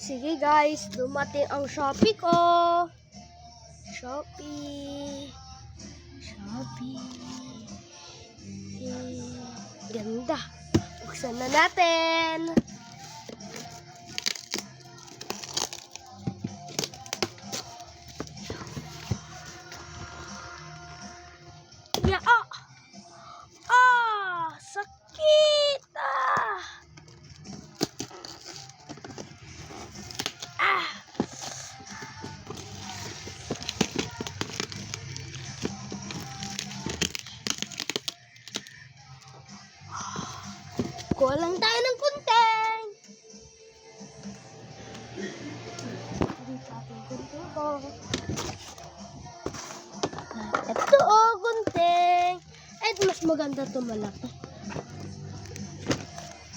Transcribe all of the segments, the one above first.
Sige guys, dumating ang Shopee ko. Shopee. Ganda. Buksan na natin. Ya, sakit. Kuha lang tayo ng kunting. Dito ating kunting ko. Ito kunting. Ay, mas maganda ito malaki.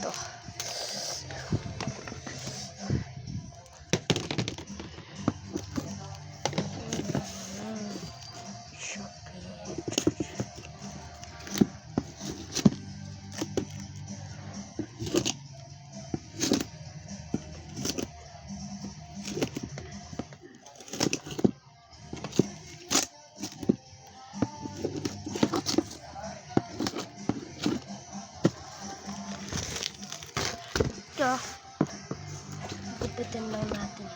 Ito. Gupitin lang natin.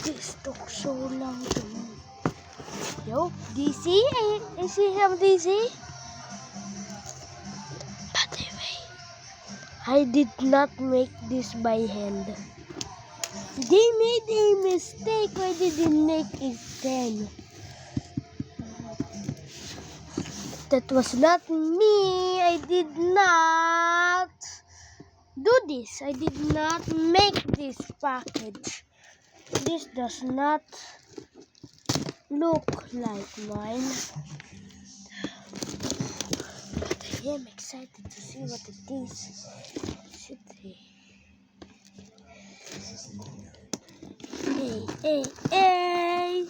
This took so long to move. Yo, DC? I see him, DC? By the way, I did not make this by hand. They made a mistake when they didn't make it 10. That was not me. I did not do this. I did not make this package. This does not look like mine. But I am excited to see what it is. Hey.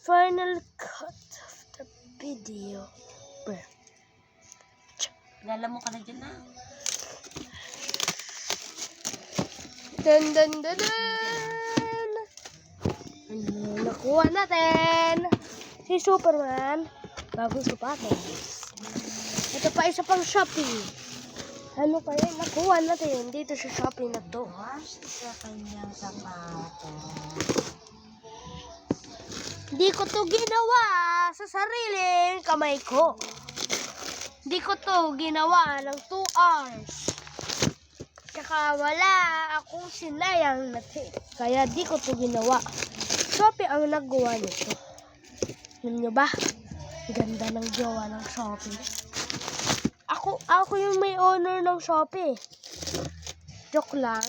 Final cut of the video. Lala mo ka na dyan na. Dun. Ano nakuha natin? Si Superman. Bagong sapatos. Ito pa isa pang Shopee. Ano pa rin nakuha natin dito sa Shopee na to? Wash sa kanyang sapatos. Di ko to ginawa sa sariling kamay ko. Di ko to ginawa ng 2 hours. Tsaka wala akong sinayang na tape. Kaya di ko to ginawa. Shopee ang nagawa nito. Alam nyo ba? Ganda ng gawa ng Shopee. Ako yung may owner ng Shopee. Joke lang.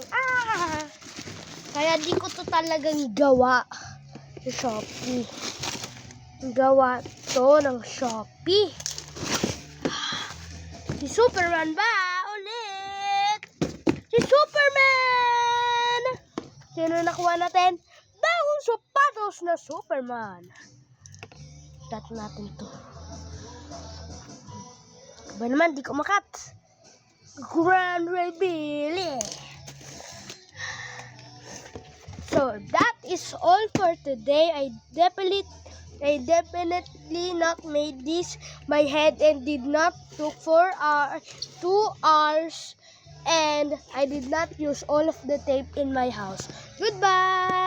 Kaya di ko to talagang gawa sa Shopee. Gawa to ng Shopee. Si Superman ba? Ulit! Si Superman! Sino nakuha natin? Bagong sapatos na Superman. Tat natin to. Ba naman, di ko makat. Grand reveal. So that is all for today. I definitely not made this my head and did not took 2 hours and I did not use all of the tape in my house. Goodbye.